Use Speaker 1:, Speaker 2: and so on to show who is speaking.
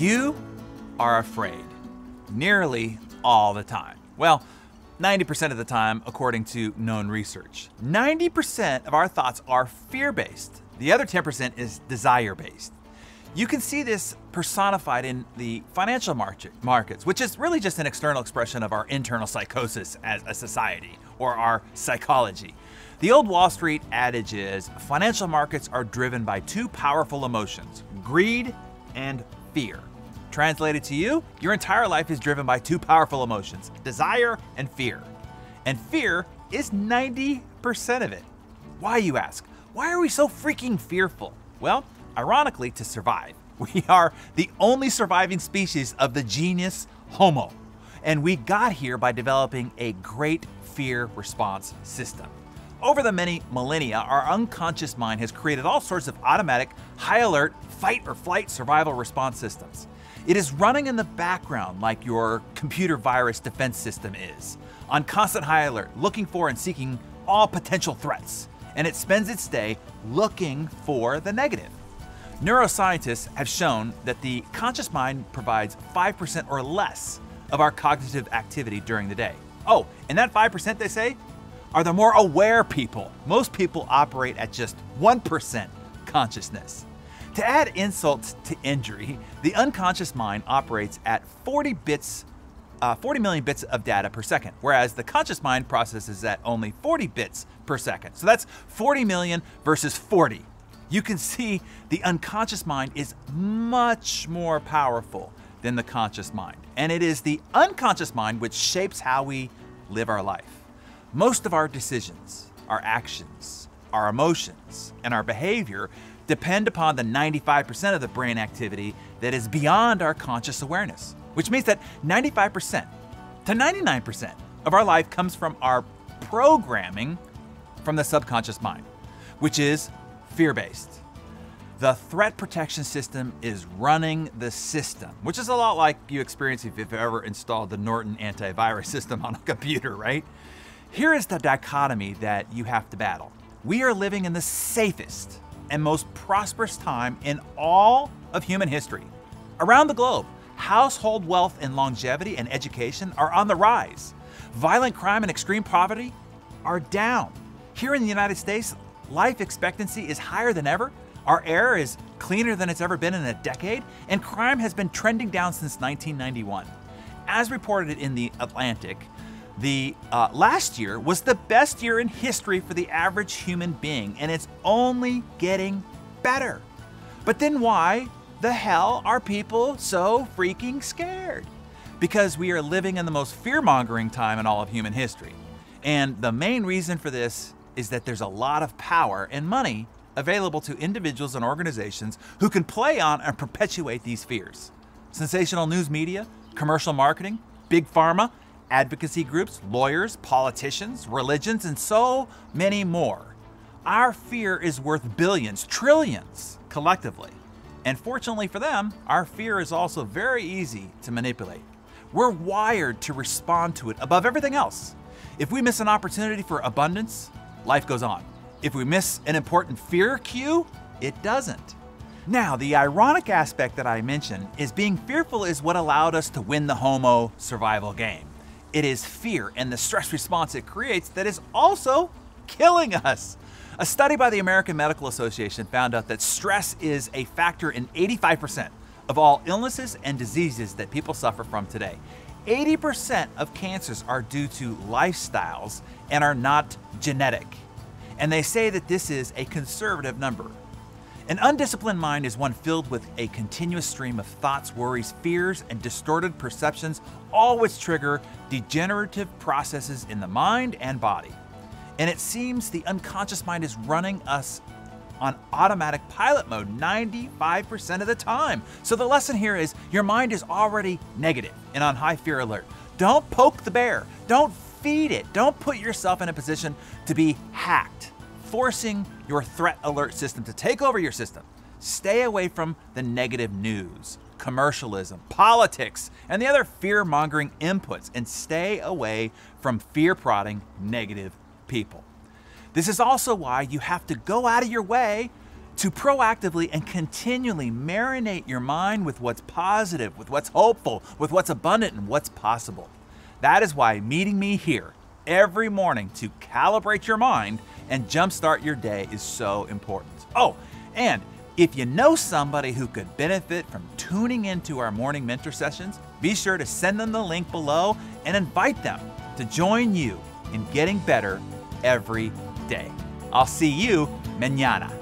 Speaker 1: You are afraid nearly all the time. Well, 90% of the time, according to known research. 90% of our thoughts are fear-based. The other 10% is desire-based. You can see this personified in the financial markets, which is really just an external expression of our internal psychosis as a society, or our psychology. The old Wall Street adage is, financial markets are driven by two powerful emotions, greed and fear. Translated to you, your entire life is driven by two powerful emotions, desire and fear. And fear is 90% of it. Why, you ask? Why are we so freaking fearful? Well, ironically, to survive. We are the only surviving species of the genus Homo. And we got here by developing a great fear response system. Over the many millennia, our unconscious mind has created all sorts of automatic, high alert, fight or flight survival response systems. It is running in the background like your computer virus defense system is, on constant high alert, looking for and seeking all potential threats. And it spends its day looking for the negative. Neuroscientists have shown that the conscious mind provides 5% or less of our cognitive activity during the day. Oh, and that 5%, they say, are the more aware people. Most people operate at just 1% consciousness. To add insult to injury, the unconscious mind operates at 40 million bits of data per second, whereas the conscious mind processes at only 40 bits per second. So that's 40 million versus 40. You can see the unconscious mind is much more powerful than the conscious mind. And it is the unconscious mind which shapes how we live our life. Most of our decisions, our actions, our emotions, and our behavior depend upon the 95% of the brain activity that is beyond our conscious awareness, which means that 95% to 99% of our life comes from our programming from the subconscious mind, which is fear-based. The threat protection system is running the system, which is a lot like you experience if you've ever installed the Norton antivirus system on a computer, right? Here is the dichotomy that you have to battle. We are living in the safest and most prosperous time in all of human history. Around the globe, household wealth and longevity and education are on the rise. Violent crime and extreme poverty are down. Here in the United States, life expectancy is higher than ever. Our air is cleaner than it's ever been in a decade, and crime has been trending down since 1991. As reported in The Atlantic, the last year was the best year in history for the average human being, and it's only getting better. But then why the hell are people so freaking scared? Because we are living in the most fear-mongering time in all of human history. And the main reason for this is that there's a lot of power and money available to individuals and organizations who can play on and perpetuate these fears. Sensational news media, commercial marketing, big pharma, advocacy groups, lawyers, politicians, religions, and so many more. Our fear is worth billions, trillions collectively. And fortunately for them, our fear is also very easy to manipulate. We're wired to respond to it above everything else. If we miss an opportunity for abundance, life goes on. If we miss an important fear cue, it doesn't. Now, the ironic aspect that I mentioned is being fearful is what allowed us to win the Homo survival game. It is fear and the stress response it creates that is also killing us. A study by the American Medical Association found out that stress is a factor in 85% of all illnesses and diseases that people suffer from today. 80% of cancers are due to lifestyles and are not genetic. And they say that this is a conservative number. An undisciplined mind is one filled with a continuous stream of thoughts, worries, fears, and distorted perceptions, all which trigger degenerative processes in the mind and body. And it seems the unconscious mind is running us on automatic pilot mode 95% of the time. So the lesson here is your mind is already negative and on high fear alert. Don't poke the bear. Don't feed it. Don't put yourself in a position to be hacked, forcing your threat alert system to take over your system. Stay away from the negative news, commercialism, politics, and the other fear-mongering inputs, and stay away from fear-prodding negative people. This is also why you have to go out of your way to proactively and continually marinate your mind with what's positive, with what's hopeful, with what's abundant, and what's possible. That is why meeting me here every morning to calibrate your mind and jumpstart your day is so important. Oh, and if you know somebody who could benefit from tuning into our morning mentor sessions, be sure to send them the link below and invite them to join you in getting better every day. I'll see you mañana.